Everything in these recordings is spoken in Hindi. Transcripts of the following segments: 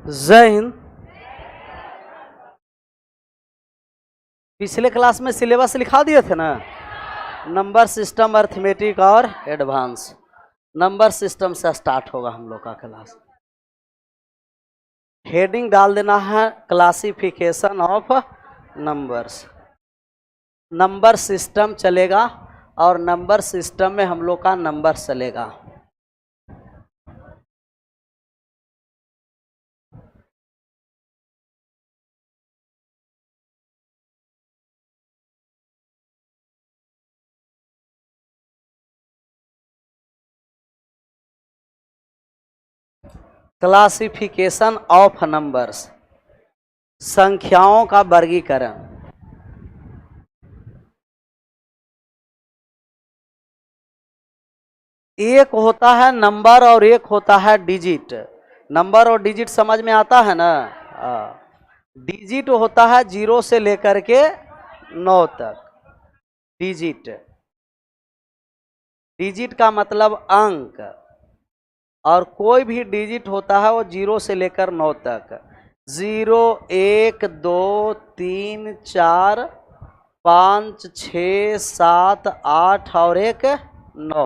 जय हिंद। पिछले क्लास में सिलेबस लिखा दिए थे ना, नंबर सिस्टम, अर्थमेटिक और एडवांस। नंबर सिस्टम से स्टार्ट होगा हम लोग का क्लास। हेडिंग डाल देना है classification of numbers. Number system चलेगा और नंबर सिस्टम में हम लोग का नंबर चलेगा। क्लासिफिकेशन ऑफ नंबर्स, संख्याओं का वर्गीकरण। एक होता है नंबर और एक होता है डिजिट। नंबर और डिजिट समझ में आता है ना। डिजिट होता है 0 से लेकर के 9 तक। डिजिट, डिजिट का मतलब अंक, और कोई भी डिजिट होता है वो 0 से लेकर 9 तक। 0, 1, 2, 3, 4, 5, 6, 7, 8 और 1 9।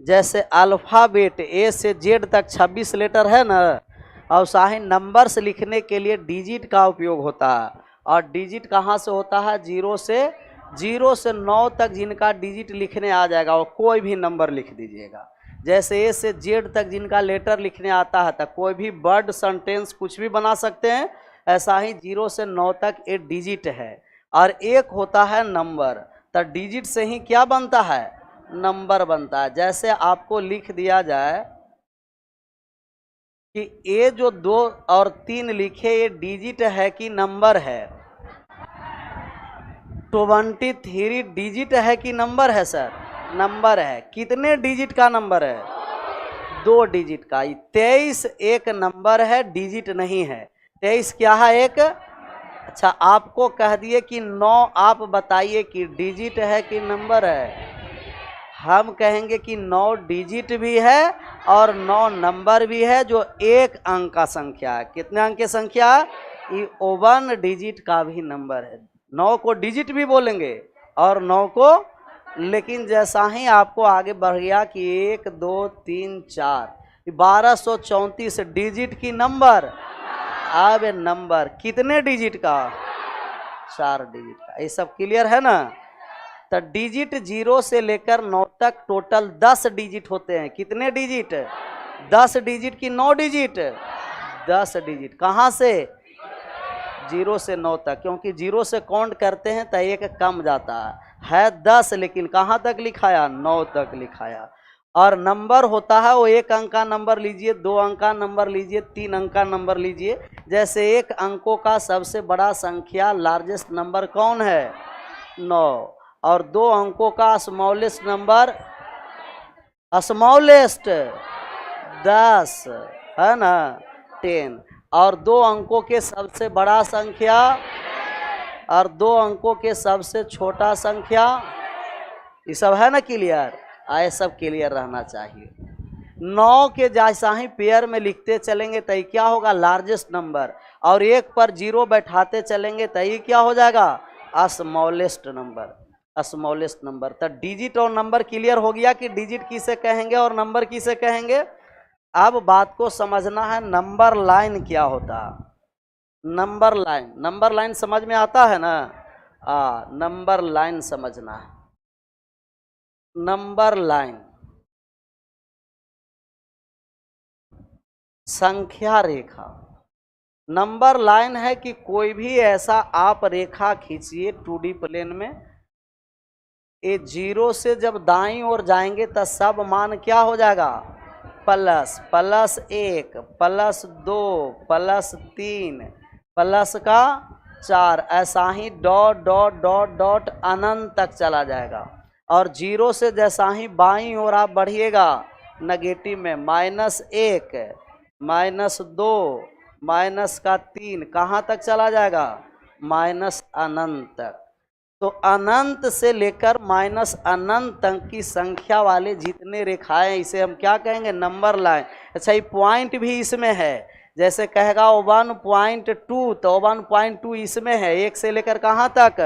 जैसे अल्फ़ाबेट ए से जेड तक 26 लेटर है ना, और साही नंबर्स लिखने के लिए डिजिट का उपयोग होता है। और डिजिट कहाँ से होता है? 0 से 9 तक जिनका डिजिट लिखने आ जाएगा वो कोई भी नंबर लिख दीजिएगा। जैसे ए से जेड तक जिनका लेटर लिखने आता है तो कोई भी वर्ड, सेंटेंस कुछ भी बना सकते हैं। ऐसा ही 0 से 9 तक एक डिजिट है। और एक होता है नंबर, तो डिजिट से ही क्या बनता है? नंबर बनता है। जैसे आपको लिख दिया जाए कि ये जो 2 और 3 लिखे, ये डिजिट है कि नंबर है? 23 डिजिट है कि नंबर है सर? नंबर है। कितने डिजिट का नंबर है? 2 डिजिट का। 23 एक नंबर है, डिजिट नहीं है। 23 क्या है? एक। अच्छा, आपको कह दिए कि 9, आप बताइए कि डिजिट है कि नंबर है? हम कहेंगे कि 9 डिजिट भी है और 9 नंबर भी है, जो एक अंक का संख्या है। कितने अंक की संख्या? ये 1 डिजिट का भी नंबर है। 9 को डिजिट भी बोलेंगे और 9 को, लेकिन जैसा ही आपको आगे बढ़ गया कि 1, 2, 3, 4, 1234 डिजिट की नंबर। अब नंबर कितने डिजिट का? 4 डिजिट का। ये सब क्लियर है ना? तो डिजिट 0 से लेकर 9 तक टोटल 10 डिजिट होते हैं। कितने डिजिट? 10 डिजिट की 9 डिजिट? 10 डिजिट। कहाँ से? 0 से 9 तक, क्योंकि 0 से काउंट करते हैं तो एक कम जाता है 10, लेकिन कहाँ तक लिखाया? 9 तक लिखाया। और नंबर होता है वो एक अंक का नंबर लीजिए, 2 अंक का नंबर लीजिए, 3 अंक का नंबर लीजिए। जैसे एक अंकों का सबसे बड़ा संख्या, लार्जेस्ट नंबर कौन है? 9। और 2 अंकों का स्मॉलेस्ट नंबर, स्मॉलेस्ट 10 है ना, 10। और 2 अंकों के सबसे बड़ा संख्या और 2 अंकों के सबसे छोटा संख्या। ये सब है ना क्लियर? आए सब क्लियर रहना चाहिए। 9 के जैसा ही पेयर में लिखते चलेंगे तो ये क्या होगा? Largest number. और 1 पर 0 बैठाते चलेंगे तो ये क्या हो जाएगा? Smallest number. Smallest number. तो डिजिट और नंबर क्लियर हो गया कि डिजिट किसे कहेंगे और नंबर किसे कहेंगे। अब बात को समझना है, नंबर लाइन क्या होता है? नंबर लाइन, नंबर लाइन समझ में आता है ना? नंबर लाइन समझना है। नंबर लाइन, संख्या रेखा। नंबर लाइन है कि कोई भी ऐसा आप रेखा खींचिए 2D प्लेन में, ये 0 से जब दाईं ओर जाएंगे तो सब मान क्या हो जाएगा? प्लस, +1, +2, +3, प्लस का 4, ऐसा ही डॉट डॉट डॉट डॉट अनंत तक चला जाएगा। और 0 से जैसा ही बाईं ओर आप बढ़िएगा नेगेटिव में, -1, -2, -3, कहाँ तक चला जाएगा? अनंत तक। तो अनंत से लेकर अनंत तक की संख्या वाले जितने रेखाएं, इसे हम क्या कहेंगे? Number line. अच्छा, ये पॉइंट भी इसमें है जैसे कहेगा 1.2 तो 1.2 इसमें है, 1 से लेकर कहाँ तक,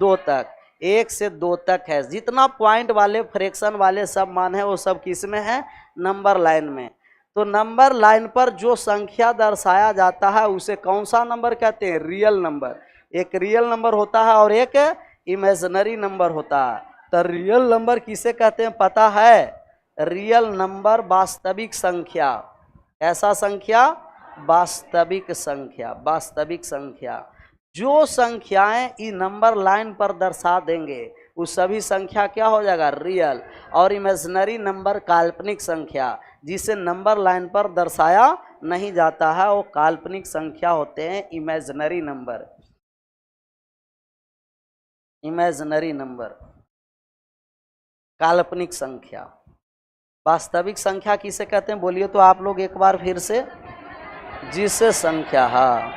2 तक, 1 से 2 तक है। जितना पॉइंट वाले फ्रैक्शन वाले सब मान है वो सब किस में है, नंबर लाइन में। तो नंबर लाइन पर जो संख्या दर्शाया जाता है उसे कौन सा नंबर कहते हैं, रियल नंबर। एक रियल नंबर होता है और एक इमेजिनरी नंबर होता है। तो रियल नंबर किसे कहते हैं पता है, रियल नंबर वास्तविक संख्या। ऐसा संख्या, वास्तविक संख्या, वास्तविक संख्या। जो संख्याएं ई नंबर लाइन पर दर्शा देंगे वो सभी संख्या क्या हो जाएगा, रियल। और इमेजिनरी नंबर काल्पनिक संख्या, जिसे नंबर लाइन पर दर्शाया नहीं जाता है वो काल्पनिक संख्या होते हैं, इमेजिनरी नंबर। इमेजिनरी नंबर काल्पनिक संख्या। वास्तविक संख्या किसे कहते हैं बोलिए तो आप लोग एक बार फिर से, जिसे संख्या, हाँ,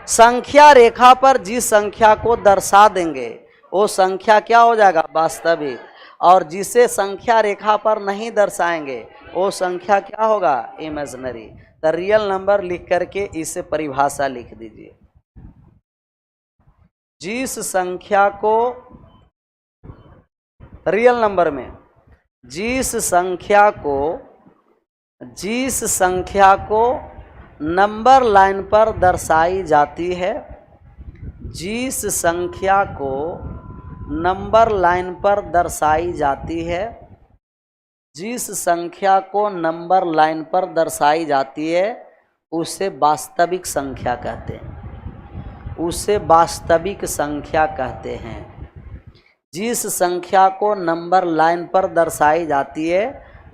संख्या रेखा पर जिस संख्या को दर्शा देंगे वो संख्या क्या हो जाएगा, वास्तविक। और जिसे संख्या रेखा पर नहीं दर्शाएंगे वो संख्या क्या होगा, इमेजिनरी। तो रियल नंबर लिख करके इसे परिभाषा लिख दीजिए। जिस संख्या को रियल नंबर में, जिस संख्या को नंबर लाइन पर दर्शाई जाती है, जिस संख्या को नंबर लाइन पर दर्शाई जाती है, जिस संख्या को नंबर लाइन पर दर्शाई जाती है उसे वास्तविक संख्या कहते हैं, उसे वास्तविक संख्या कहते हैं। जिस संख्या को नंबर लाइन पर दर्शाई जाती है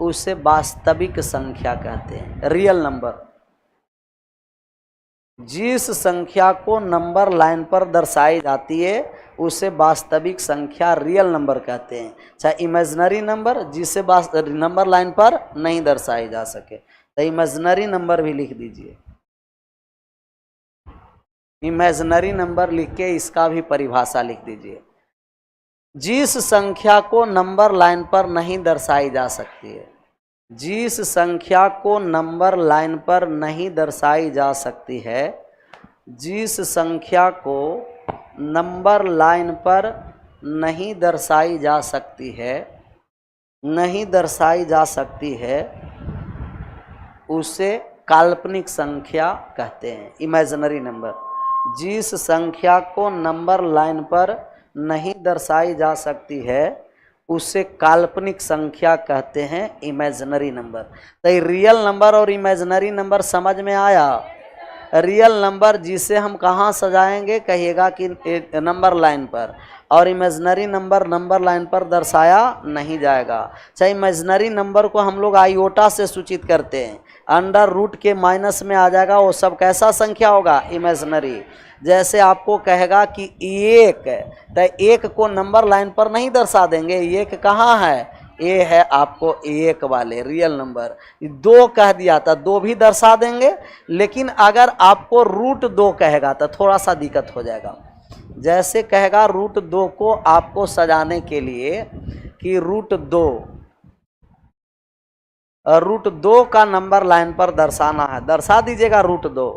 उसे वास्तविक संख्या कहते हैं, रियल नंबर। जिस संख्या को नंबर लाइन पर दर्शाई जाती है उसे वास्तविक संख्या, रियल नंबर कहते हैं। चाहे इमेजिनरी नंबर जिसे नंबर लाइन पर नहीं दर्शाई जा सके, तो इमेजिनरी नंबर भी लिख दीजिए। इमेजिनरी नंबर लिख के इसका भी परिभाषा लिख दीजिए। जिस संख्या को नंबर लाइन पर नहीं दर्शाई जा सकती है, जिस संख्या को नंबर लाइन पर नहीं दर्शाई जा सकती है, जिस संख्या को नंबर लाइन पर नहीं दर्शाई जा सकती है, नहीं दर्शाई जा सकती है उसे काल्पनिक संख्या कहते हैं, इमेजिनरी नंबर। जिस संख्या को नंबर लाइन पर नहीं दर्शाई जा सकती है उसे काल्पनिक संख्या कहते हैं, इमेजिनरी नंबर। तो रियल नंबर और इमेजिनरी नंबर समझ में आया। रियल नंबर जिसे हम कहाँ सजाएंगे, कहिएगा कि नंबर लाइन पर, और इमेजिनरी नंबर नंबर लाइन पर दर्शाया नहीं जाएगा। चाहे इमेजिनरी नंबर को हम लोग आयोटा से सूचित करते हैं, अंडर रूट के माइनस में आ जाएगा, वो सब कैसा संख्या होगा, इमेजिनरी। जैसे आपको कहेगा कि एक, तो एक को नंबर लाइन पर नहीं दर्शा देंगे, एक कहाँ है, ये है आपको एक वाले रियल नंबर। दो कह दिया था, दो भी दर्शा देंगे, लेकिन अगर आपको रूट 2 कहेगा तो थोड़ा सा दिक्कत हो जाएगा। जैसे कहेगा रूट 2 को आपको सजाने के लिए कि रूट 2 का नंबर लाइन पर दर्शाना है, दर्शा दीजिएगा रूट 2।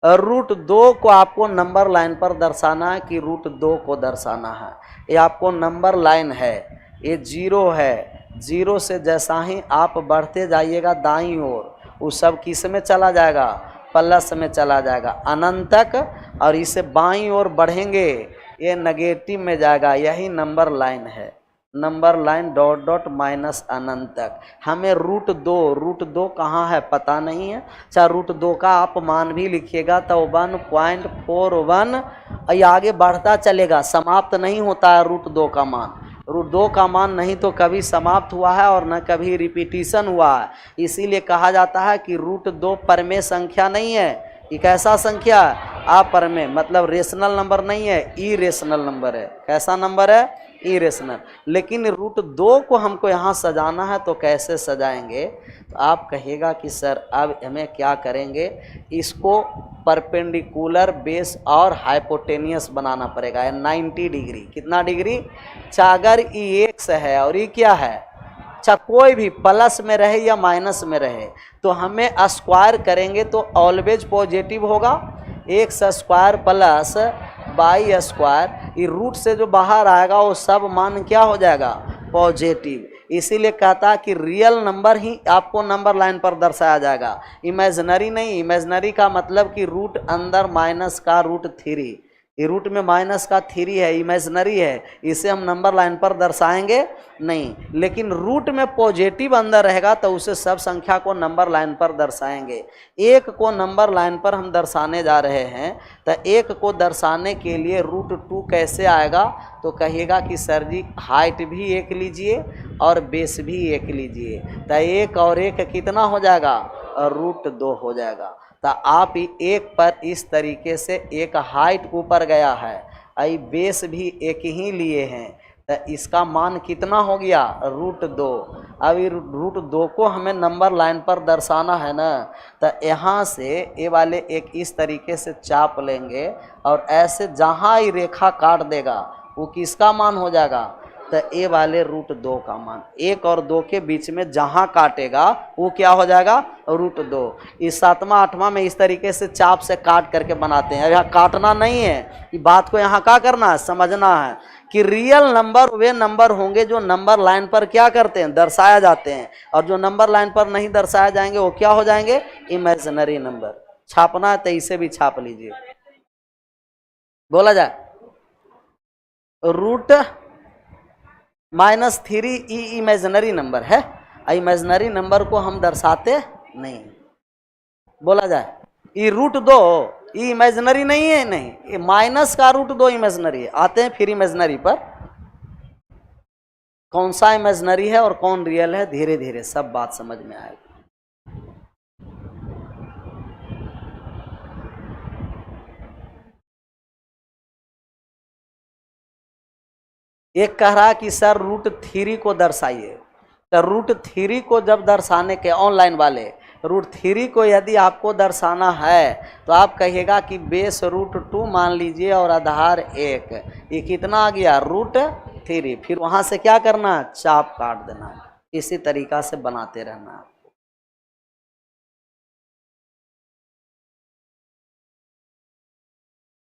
रूट 2 को आपको नंबर लाइन पर दर्शाना है कि रूट 2 को दर्शाना है। ये आपको नंबर लाइन है, ये 0 है, 0 से जैसा ही आप बढ़ते जाइएगा दाईं ओर, वो सब किस में चला जाएगा, प्लस में चला जाएगा अनंत तक, और इसे बाईं ओर बढ़ेंगे ये नेगेटिव में जाएगा। यही नंबर लाइन है, number line dot dot minus अनंत तक। हमें रूट 2 कहाँ है पता नहीं है। चाहे रूट 2 का आप मान भी लिखिएगा तो 1.41, ये आगे बढ़ता चलेगा, समाप्त नहीं होता है रूट 2 का मान। रूट 2 का मान नहीं तो कभी समाप्त हुआ है और न कभी रिपीटिशन हुआ है। इसीलिए कहा जाता है कि रूट 2 परमेय संख्या नहीं है। ये कैसा संख्या है, अपरमेय, मतलब रेशनल नंबर नहीं है, इरेशनल नंबर है। कैसा नंबर है, इरेशनल। लेकिन रूट 2 को हमको यहाँ सजाना है तो कैसे सजाएंगे, तो आप कहिएगा कि सर अब हमें क्या करेंगे, इसको परपेंडिकुलर, बेस और हाइपोटेनियस बनाना पड़ेगा। 90 डिग्री, कितना डिग्री, अगर ये x है और ये क्या है, अच्छा कोई भी प्लस में रहे या माइनस में रहे तो हमें स्क्वायर करेंगे तो ऑलवेज पॉजिटिव होगा। X square plus y square, ये रूट से जो बाहर आएगा वो सब मान क्या हो जाएगा, पॉजिटिव। इसीलिए कहता कि रियल नंबर ही आपको नंबर लाइन पर दर्शाया जाएगा, इमेजिनरी नहीं। इमेजिनरी का मतलब कि रूट अंदर माइनस का रूट 3, ये रूट में माइनस का 3 है, इमेजिनरी है, इसे हम नंबर लाइन पर दर्शाएंगे नहीं। लेकिन रूट में पॉजिटिव अंदर रहेगा तो उसे सब संख्या को नंबर लाइन पर दर्शाएंगे। एक को नंबर लाइन पर हम दर्शाने जा रहे हैं तो एक को दर्शाने के लिए रूट 2 कैसे आएगा, तो कहिएगा कि सर जी हाइट भी एक लीजिए और बेस भी एक लीजिए, तो एक और एक कितना हो जाएगा, रूट 2 हो जाएगा। तो आप एक पर इस तरीके से एक हाइट ऊपर गया है, आई बेस भी एक ही लिए हैं, तो इसका मान कितना हो गया, रूट 2। अब ये रूट 2 को हमें नंबर लाइन पर दर्शाना है ना, तो यहाँ से ये वाले एक इस तरीके से चाप लेंगे और ऐसे जहाँ ही रेखा काट देगा वो किसका मान हो जाएगा, तो ए वाले रूट 2 का मान। 1 और 2 के बीच में जहाँ काटेगा वो क्या हो जाएगा, रूट 2। इस 7वां 8वां में इस तरीके से चाप से काट करके बनाते हैं। यहाँ काटना नहीं है, ये बात को यहाँ क्या करना है, समझना है कि रियल नंबर वे नंबर होंगे जो नंबर लाइन पर क्या करते हैं, दर्शाया जाते हैं, और जो नंबर लाइन पर नहीं दर्शाया जाएंगे वो क्या हो जाएंगे, इमेजिनरी नंबर। छापना है तो इसे भी छाप लीजिए। बोला जाए रूट -3 इमेजिनरी नंबर है, इमेजिनरी नंबर को हम दर्शाते नहीं। बोला जाए ये रूट 2 ये इमेजिनरी नहीं है, नहीं, ये माइनस का रूट 2 इमेजिनरी है। आते हैं फिर इमेजिनरी पर, कौन सा इमेजिनरी है और कौन रियल है, धीरे धीरे सब बात समझ में आएगी। एक कह रहा कि सर रूट 3 को दर्शाइए, तो रूट 3 को जब दर्शाने के, ऑनलाइन वाले रूट 3 को यदि आपको दर्शाना है तो आप कहिएगा कि बेस रूट 2 मान लीजिए और आधार 1, ये कितना आ गया, रूट 3। फिर वहाँ से क्या करना है, चाप काट देना है। इसी तरीका से बनाते रहना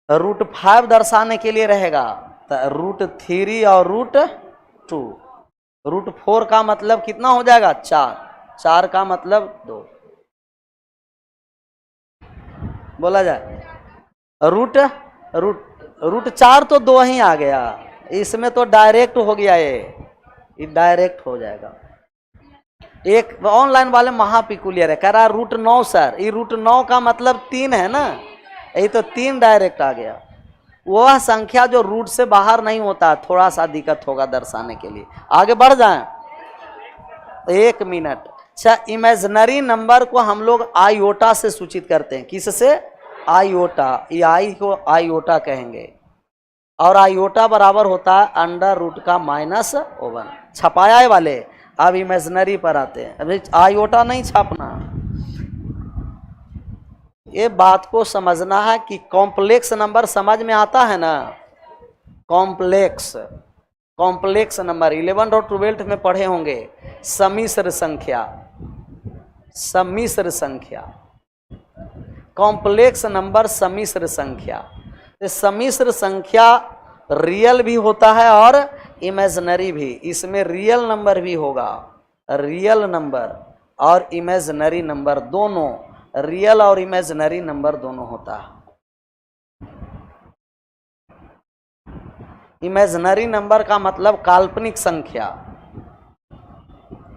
है। रूट 5 दर्शाने के लिए रहेगा तो रूट 3 और रूट 2। रूट 4 का मतलब कितना हो जाएगा, 4, 4 का मतलब 2। बोला जाए रूट 4 तो 2 ही आ गया, इसमें तो डायरेक्ट हो गया, ये डायरेक्ट हो जाएगा। एक ऑनलाइन वाले महापिकुलियर है, कह रहा रूट 9 सर, ये रूट 9 का मतलब 3 है ना, यही तो 3 डायरेक्ट आ गया। वह संख्या जो रूट से बाहर नहीं होता, थोड़ा सा दिक्कत होगा दर्शाने के लिए। आगे बढ़ जाएं, 1 मिनट। अच्छा, इमेजिनरी नंबर को हम लोग आयोटा से सूचित करते हैं, किससे, आयोटा। ये आई को आयोटा कहेंगे और आयोटा बराबर होता है अंडर रूट का -1। छपाया है वाले, अब इमेजिनरी पर आते हैं। अभी आयोटा नहीं छापना, ये बात को समझना है कि कॉम्प्लेक्स नंबर समझ में आता है ना, कॉम्प्लेक्स नंबर 11 और 12 में पढ़े होंगे। सम्मिश्र संख्या, सम्मिश्र संख्या, कॉम्प्लेक्स नंबर सम्मिश्र संख्या। सम्मिश्र संख्या रियल भी होता है और इमेजिनरी भी। इसमें रियल नंबर भी होगा, रियल नंबर और इमेजिनरी नंबर दोनों, रियल और इमेजिनरी नंबर दोनों होता है। इमेजिनरी नंबर का मतलब काल्पनिक संख्या,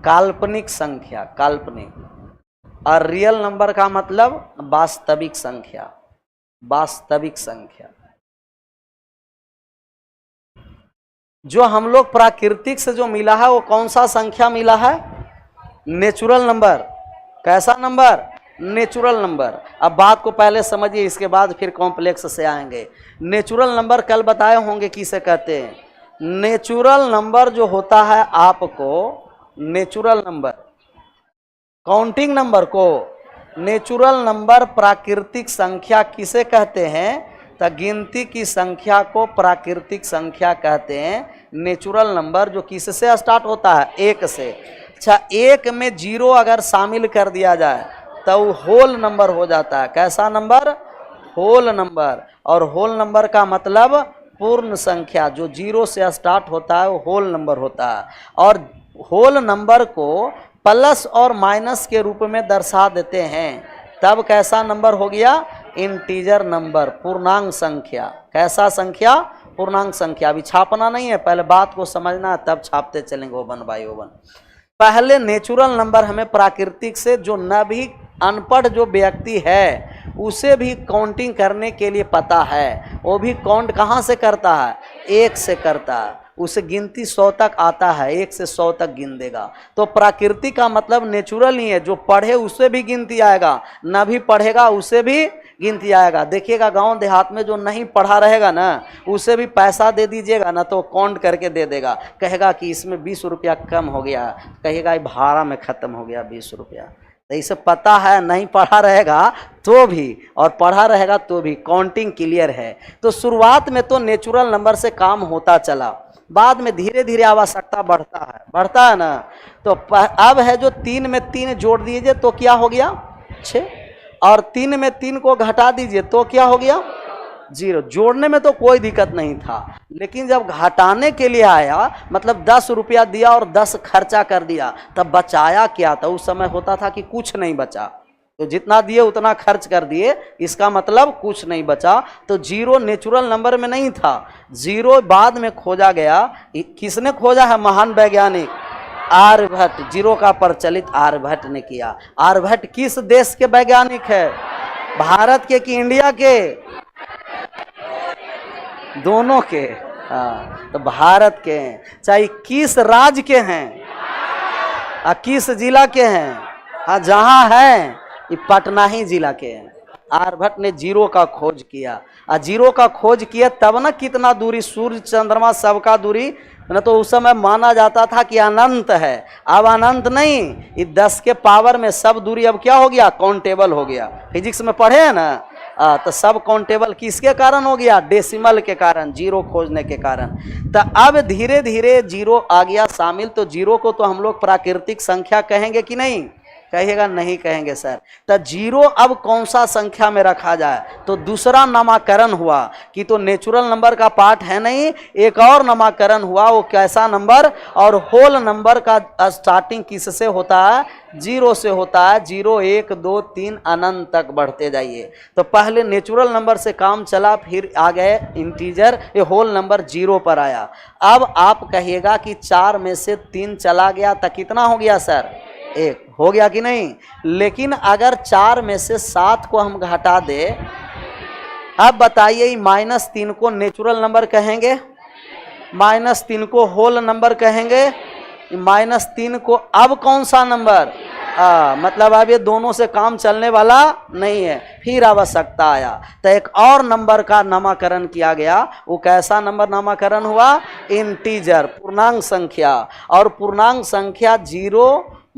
काल्पनिक संख्या, काल्पनिक। और रियल नंबर का मतलब वास्तविक संख्या, वास्तविक संख्या। जो हम लोग प्राकृतिक से जो मिला है वो कौन सा संख्या मिला है, नेचुरल नंबर। कैसा नंबर, नेचुरल नंबर। अब बात को पहले समझिए, इसके बाद फिर कॉम्प्लेक्स से आएंगे। नेचुरल नंबर कल बताए होंगे किसे कहते हैं। नेचुरल नंबर जो होता है आपको, नेचुरल नंबर, काउंटिंग नंबर को नेचुरल नंबर प्राकृतिक संख्या किसे कहते हैं, तो गिनती की संख्या को प्राकृतिक संख्या कहते हैं। नेचुरल नंबर जो किससे स्टार्ट होता है, 1 से। अच्छा, एक में जीरो अगर शामिल कर दिया जाए तो वो होल नंबर हो जाता है। कैसा नंबर? Whole number. और होल नंबर का मतलब पूर्ण संख्या, जो जीरो से स्टार्ट होता है वो होल नंबर होता है। और होल नंबर को प्लस और माइनस के रूप में दर्शा देते हैं, तब कैसा नंबर हो गया? इंटीजर नंबर, पूर्णांक संख्या। कैसा संख्या? पूर्णांक संख्या। अभी छापना नहीं है, पहले बात को समझना है, तब छापते चलेंगे ओवन बाय ओवन। पहले नेचुरल नंबर हमें प्राकृतिक से, जो न भी अनपढ़ जो व्यक्ति है उसे भी काउंटिंग करने के लिए पता है, वो भी काउंट कहाँ से करता है? 1 से करता है। उसे गिनती 100 तक आता है, 1 से 100 तक गिन देगा। तो प्राकृतिक का मतलब नेचुरल ही है, जो पढ़े उसे भी गिनती आएगा, न भी पढ़ेगा उसे भी गिनती आएगा। देखिएगा गांव देहात में जो नहीं पढ़ा रहेगा ना, उसे भी पैसा दे दीजिएगा ना तो काउंट करके दे देगा, कहेगा कि इसमें 20 रुपया कम हो गया, कहेगा भाड़ा में ख़त्म हो गया 20 रुपया। तो इसे पता है, नहीं पढ़ा रहेगा तो भी और पढ़ा रहेगा तो भी काउंटिंग क्लियर है। तो शुरुआत में तो नेचुरल नंबर से काम होता चला, बाद में धीरे धीरे आवश्यकता बढ़ता है ना। तो अब है जो 3 में 3 जोड़ दीजिए तो क्या हो गया? 6। और 3 में 3 को घटा दीजिए तो क्या हो गया? 0। जोड़ने में तो कोई दिक्कत नहीं था, लेकिन जब घटाने के लिए आया, मतलब 10 रुपया दिया और 10 खर्चा कर दिया, तब बचाया क्या था? उस समय होता था कि कुछ नहीं बचा, तो जितना दिए उतना खर्च कर दिए, इसका मतलब कुछ नहीं बचा। तो 0 नेचुरल नंबर में नहीं था, 0 बाद में खोजा गया। किसने खोजा है? महान वैज्ञानिक आर्यभट्ट। 0 का प्रचलित आर्यभट्ट ने किया। आर्यभट्ट किस देश के वैज्ञानिक है? भारत के कि इंडिया के? दोनों के। हाँ, तो भारत के हैं। चाहे किस राज्य के हैं, किस जिला के हैं? हाँ, जहाँ है ये पटना ही जिला के हैं। आर्यभट्ट ने 0 का खोज किया। 0 का खोज किया तब ना कितना दूरी, सूर्य चंद्रमा सबका दूरी ना, तो उस समय माना जाता था कि अनंत है। अब अनंत नहीं, ये 10 के पावर में सब दूरी अब क्या हो गया? काउंटेबल हो गया। फिजिक्स में पढ़े हैं ना, तो सब काउंटेबल किसके कारण हो गया? डेसिमल के कारण, 0 खोजने के कारण। तो अब धीरे धीरे 0 आ गया शामिल। तो 0 को तो हम लोग प्राकृतिक संख्या कहेंगे कि नहीं? कहिएगा नहीं कहेंगे सर। तो 0 अब कौन सा संख्या में रखा जाए? तो दूसरा नामकरण हुआ कि तो नेचुरल नंबर का पार्ट है नहीं, एक और नामकरण हुआ। वो कैसा नंबर? और होल नंबर का स्टार्टिंग किससे होता है? 0 से होता है। 0 1 2 3 अनंत तक बढ़ते जाइए। तो पहले नेचुरल नंबर से काम चला, फिर आ गए इंटीजर, ये होल नंबर 0 पर आया। अब आप कहिएगा कि 4 में से 3 चला गया तो कितना हो गया सर? 1 हो गया कि नहीं? लेकिन अगर 4 में से 7 को हम घटा दे, अब बताइए -3 को नेचुरल नंबर कहेंगे, -3 को होल नंबर कहेंगे, -3 को अब कौन सा नंबर? मतलब अब ये दोनों से काम चलने वाला नहीं है। फिर आवश्यकता आया तो एक और नंबर का नामकरण किया गया। वो कैसा नंबर नामकरण हुआ? इंटीजर, पूर्णांक संख्या। और पूर्णांक संख्या 0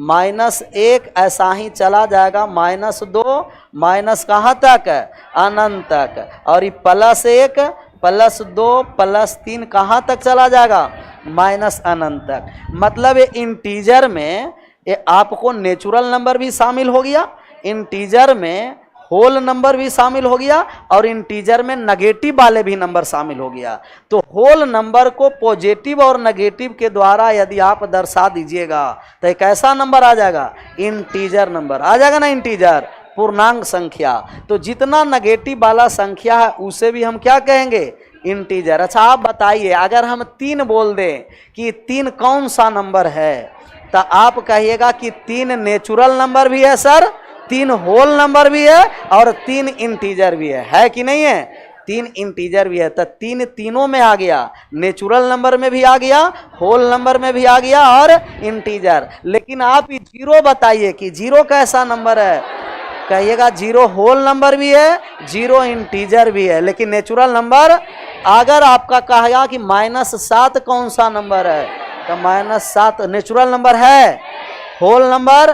-1 ऐसा ही चला जाएगा, -2 माइनस कहाँ तक? अनंत तक। और ये +1 +2 +3 कहाँ तक चला जाएगा? अनंत तक। मतलब ये इंटीजर में ये आपको नेचुरल नंबर भी शामिल हो गया, इंटीजर में होल नंबर भी शामिल हो गया, और इंटीजर में नेगेटिव वाले भी नंबर शामिल हो गया। तो होल नंबर को पॉजिटिव और नेगेटिव के द्वारा यदि आप दर्शा दीजिएगा तो एक ऐसा नंबर आ जाएगा, इंटीजर नंबर आ जाएगा ना, इंटीजर पूर्णांक संख्या। तो जितना नेगेटिव वाला संख्या है उसे भी हम क्या कहेंगे? इंटीजर। अच्छा आप बताइए, अगर हम 3 बोल दें कि 3 कौन सा नंबर है, तो आप कहिएगा कि 3 नेचुरल नंबर भी है सर, 3 होल नंबर भी है और 3 इंटीजर भी है कि नहीं है? 3 इंटीजर भी है। तो 3 तीनों में आ गया, नेचुरल नंबर में भी आ गया, होल नंबर में भी आ गया और इंटीजर। लेकिन आप 0 बताइए कि 0 कैसा नंबर है? कहिएगा 0 होल नंबर भी है, 0 इंटीजर भी है, लेकिन नेचुरल नंबर। अगर आपका कहेगा कि -7 कौन सा नंबर है, तो -7 नेचुरल नंबर है, होल नंबर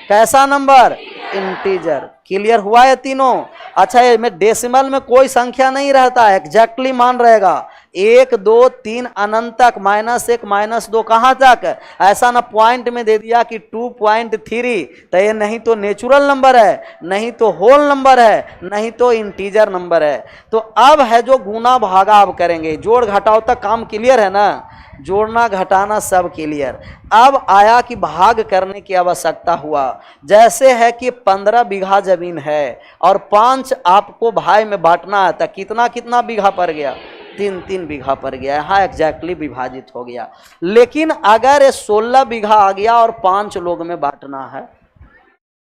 कैसा नंबर? इंटीजर। क्लियर हुआ ये तीनों? अच्छा, ये में डेसिमल में कोई संख्या नहीं रहता है, एग्जैक्टली मान रहेगा, 1 2 3 अनंत तक, -1 -2 कहाँ तक? ऐसा ना पॉइंट में दे दिया कि 2.3, तो ये नहीं तो नेचुरल नंबर है, नहीं तो होल नंबर है, नहीं तो इंटीजर नंबर है। तो अब है जो गुना भागा अब करेंगे, जोड़ घटाव तक काम क्लियर है ना, जोड़ना घटाना सब क्लियर। अब आया कि भाग करने की आवश्यकता हुआ। जैसे है कि 15 बीघा जमीन है और 5 आपको भाई में बांटना है, तो कितना कितना बीघा पड़ गया? 3 बीघा पड़ गया। यहाँ एग्जैक्टली विभाजित हो गया। लेकिन अगर ये 16 बीघा आ गया और 5 लोग में बांटना है,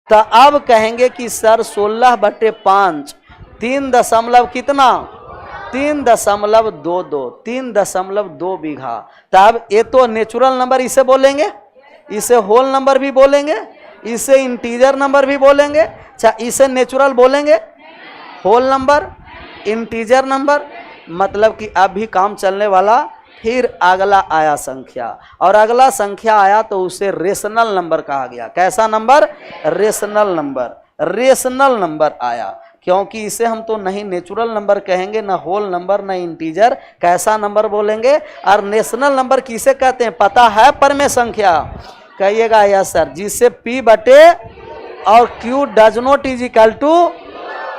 तो अब कहेंगे कि सर 16/5 3 दशमलव कितना? 3.22, 3.2 बीघा। तब ये तो नेचुरल नंबर इसे बोलेंगे, इसे होल नंबर भी बोलेंगे, इसे इंटीजर नंबर भी बोलेंगे। अच्छा, इसे नेचुरल बोलेंगे, होल नंबर, इंटीजर नंबर। मतलब कि अब भी काम चलने वाला। फिर अगला आया संख्या, और अगला संख्या आया तो उसे रेशनल नंबर कहा गया। कैसा number? Rational number. Rational number आया, क्योंकि इसे हम तो नहीं नेचुरल नंबर कहेंगे, ना होल नंबर, ना इंटीजर। कैसा नंबर बोलेंगे? और नेशनल नंबर किसे कहते हैं पता है? परमेय संख्या। कहिएगा यस सर। जिससे P बटे और Q does not is equal to,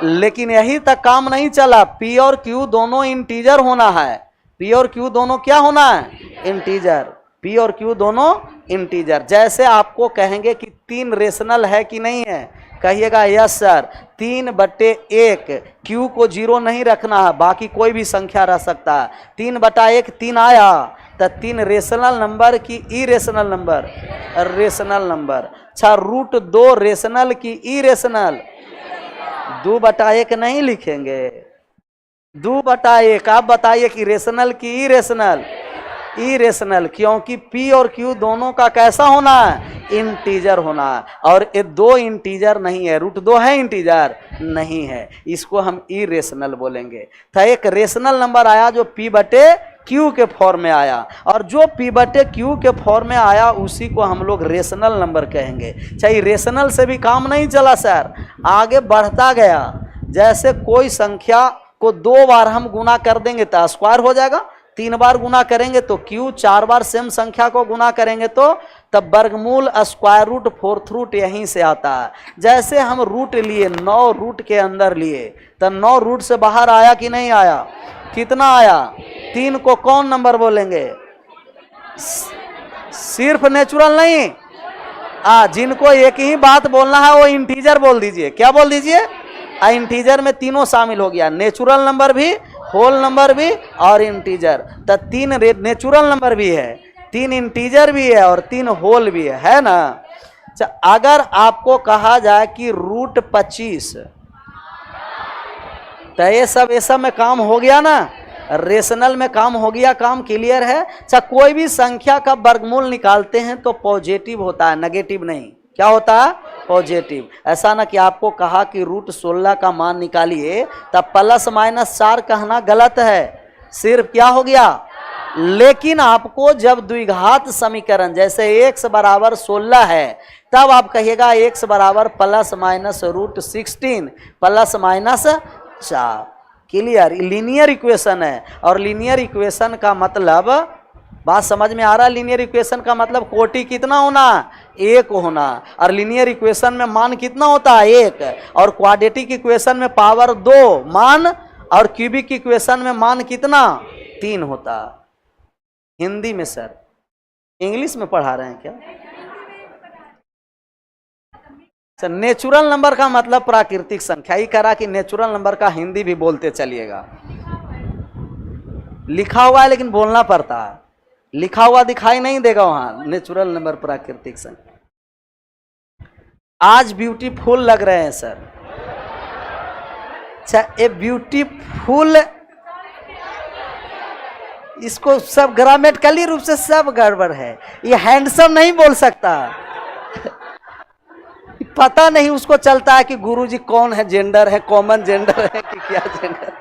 लेकिन यही तक काम नहीं चला। P और Q दोनों इंटीजर होना है। P और Q दोनों क्या होना है? इंटीजर। P और Q दोनों इंटीजर। जैसे आपको कहेंगे कि 3 रेशनल है कि नहीं है, कहिएगा यस सर। 3/1, Q को 0 नहीं रखना है, बाकी कोई भी संख्या रह सकता है। 3/1 3 आया, तो 3 रेशनल नंबर की इरेशनल नंबर? Rational number. अच्छा, √2 रेशनल की इरेशनल? 2/1 नहीं लिखेंगे, 2/1। आप बताइए कि रेशनल की इरेशनल? इरेशनल, क्योंकि P और Q दोनों का कैसा होना है? इंटीजर होना है। और ये 2 इंटीजर नहीं है, √2 है इंटीजर? नहीं है, इसको हम इरेशनल बोलेंगे। था एक रेशनल नंबर आया जो P/Q के फॉर्म में आया, और जो P/Q के फॉर्म में आया उसी को हम लोग रेशनल नंबर कहेंगे। चाहिए रेशनल से भी काम नहीं चला सर, आगे बढ़ता गया। जैसे कोई संख्या को 2 बार हम गुना कर देंगे तो स्क्वायर हो जाएगा, 3 बार गुना करेंगे तो Q, 4 बार सेम संख्या को गुना करेंगे तो तब वर्गमूल, स्क्वायर रूट, फोर्थ रूट यहीं से आता है। जैसे हम रूट लिए, 9 रूट के अंदर लिए, तो 9 रूट से बाहर आया कि नहीं आया? कितना आया? 3 को कौन नंबर बोलेंगे? सिर्फ नेचुरल नहीं, जिनको एक ही बात बोलना है वो इंटीजर बोल दीजिए। क्या बोल दीजिए? इंटीजर में तीनों शामिल हो गया, नेचुरल नंबर भी, होल नंबर भी और इंटीजर। तो 3 नेचुरल नंबर भी है, 3 इंटीजर भी है और 3 होल भी है ना। अगर आपको कहा जाए कि √25, तो ये सब में काम हो गया ना, रेशनल में काम हो गया, काम क्लियर है। अच्छा, कोई भी संख्या का वर्गमूल निकालते हैं तो पॉजिटिव होता है, नेगेटिव नहीं। क्या होता है? पॉजिटिव। ऐसा ना कि आपको कहा कि √16 का मान निकालिए, तब +-4 कहना गलत है, सिर्फ क्या हो गया? लेकिन आपको जब द्विघात समीकरण, जैसे x = 16 है, तब आप कहिएगा x = ±√16 ±4। क्लियर? लीनियर इक्वेशन है, और लीनियर इक्वेशन का मतलब, बात समझ में आ रहा है? लीनियर इक्वेशन का मतलब कोटि कितना होना? 1 होना। और लीनियर इक्वेशन में मान कितना होता है? 1। और क्वाड्रेटिक इक्वेशन में पावर 2 मान, और क्यूबिक इक्वेशन में मान कितना? 3 होता। हिंदी में सर, इंग्लिश में पढ़ा रहे हैं क्या सर? नेचुरल नंबर का मतलब प्राकृतिक संख्या ही करा कि नेचुरल नंबर का हिंदी भी बोलते चलिएगा। लिखा हुआ है लेकिन बोलना पड़ता है, लिखा हुआ दिखाई नहीं देगा वहां। नेचुरल नंबर प्राकृतिक संख्या। आज ब्यूटीफुल लग रहे हैं सर। अच्छा, ये ब्यूटीफुल, इसको सब ग्रामेटिकली रूप से सब गड़बड़ है। ये हैंडसम नहीं बोल सकता, पता नहीं उसको चलता है कि गुरुजी कौन है, जेंडर है, कॉमन जेंडर है कि क्या जेंडर।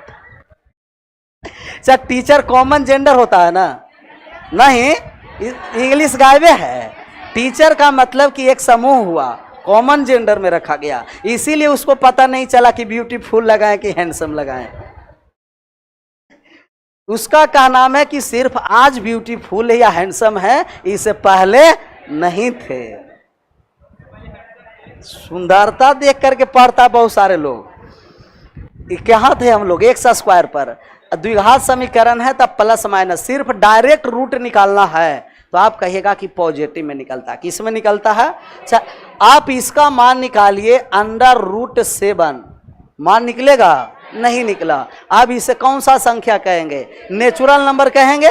अच्छा, टीचर कॉमन जेंडर होता है ना? नहीं, इंग्लिश गायबे है। टीचर का मतलब कि एक समूह हुआ, कॉमन जेंडर में रखा गया, इसीलिए उसको पता नहीं चला कि ब्यूटीफुल लगाएं कि हैंडसम लगाएं। उसका क्या नाम है कि सिर्फ आज ब्यूटीफुल या हैंडसम है, इससे पहले नहीं थे। सुंदरता देख करके पढ़ता बहुत सारे लोग। कहाँ थे हम लोग? एक्स स्क्वायर पर द्विघात समीकरण है तब प्लस माइनस, सिर्फ डायरेक्ट रूट निकालना है तो आप कहिएगा कि पॉजिटिव में निकलता है। किस में निकलता है? अच्छा, आप इसका मान निकालिए √7, मान निकलेगा? नहीं निकला। अब इसे कौन सा संख्या कहेंगे? नेचुरल नंबर कहेंगे?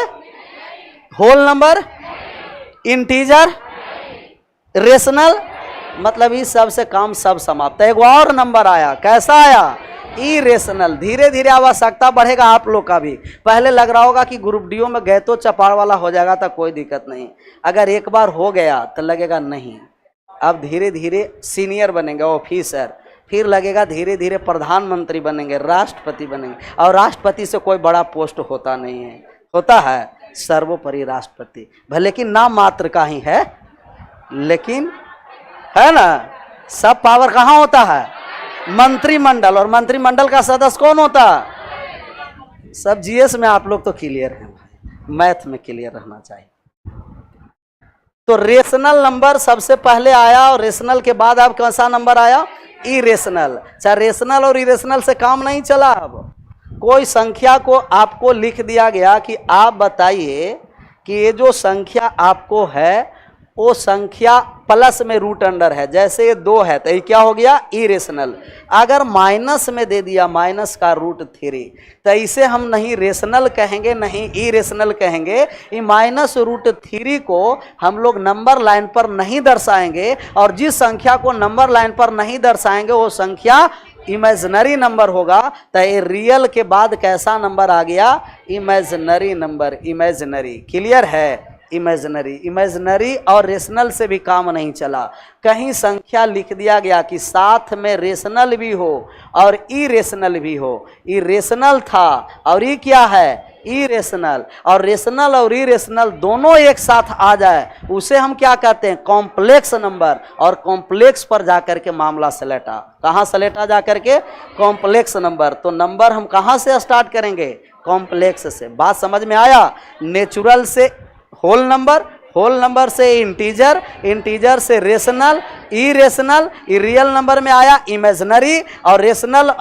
Whole number? इंटीजर? रेशनल? मतलब इस सब से काम सब समाप्त है। एक और नंबर आया, कैसा आया? इरेशनल। धीरे धीरे आवश्यकता बढ़ेगा आप लोग का भी। पहले लग रहा होगा कि ग्रुप डी में गए तो चपाड़ वाला हो जाएगा, तो कोई दिक्कत नहीं। अगर एक बार हो गया तो लगेगा नहीं, अब धीरे धीरे सीनियर बनेंगे, ऑफिसर, फिर लगेगा धीरे धीरे प्रधानमंत्री बनेंगे, राष्ट्रपति बनेंगे। और राष्ट्रपति से कोई बड़ा पोस्ट होता नहीं है, होता है सर्वोपरि राष्ट्रपति, भले कि नाम मात्र का ही है, लेकिन है ना, सब पावर कहाँ होता है? मंत्रिमंडल। और मंत्रिमंडल का सदस्य कौन होता? सब जीएस में आप लोग तो क्लियर हैं भाई, मैथ में क्लियर रहना चाहिए। तो रेशनल नंबर सबसे पहले आया और रेशनल के बाद अब कैसा नंबर आया? इरेशनल। चाहे रेशनल और इरेशनल से काम नहीं चला। अब कोई संख्या को आपको लिख दिया गया कि आप बताइए कि ये जो संख्या आपको है वो संख्या प्लस में रूट अंडर है, जैसे ये 2 है तो ये क्या हो गया? इरेशनल। अगर माइनस में दे दिया, माइनस का √3, तो इसे हम नहीं रेशनल कहेंगे, नहीं इरेशनल कहेंगे। ये -√3 को हम लोग नंबर लाइन पर नहीं दर्शाएंगे, और जिस संख्या को नंबर लाइन पर नहीं दर्शाएंगे वो संख्या इमेजिनरी नंबर होगा। तो ये रियल के बाद कैसा नंबर आ गया? Imaginary number. इमेजिनरी क्लियर है? इमेजिनरी। इमेजिनरी और रेशनल से भी काम नहीं चला। कहीं संख्या लिख दिया गया कि साथ में रेशनल भी हो और इरेशनल भी हो। इरेशनल था और ये क्या है? इरेशनल। और रेशनल और इरेशनल दोनों एक साथ आ जाए उसे हम क्या कहते हैं? Complex number. और कॉम्प्लेक्स पर जाकर के मामला सलेटा। कहाँ सलेटा? जाकर के कॉम्प्लेक्स नंबर। तो नंबर हम कहाँ से स्टार्ट करेंगे? कॉम्प्लेक्स से। बात समझ में आया? नेचुरल से होल नंबर, होल नंबर से इंटीजर, इंटीजर से रेशनल, इरेशनल, रियल नंबर में आया इमेजिनरी, और रेशनल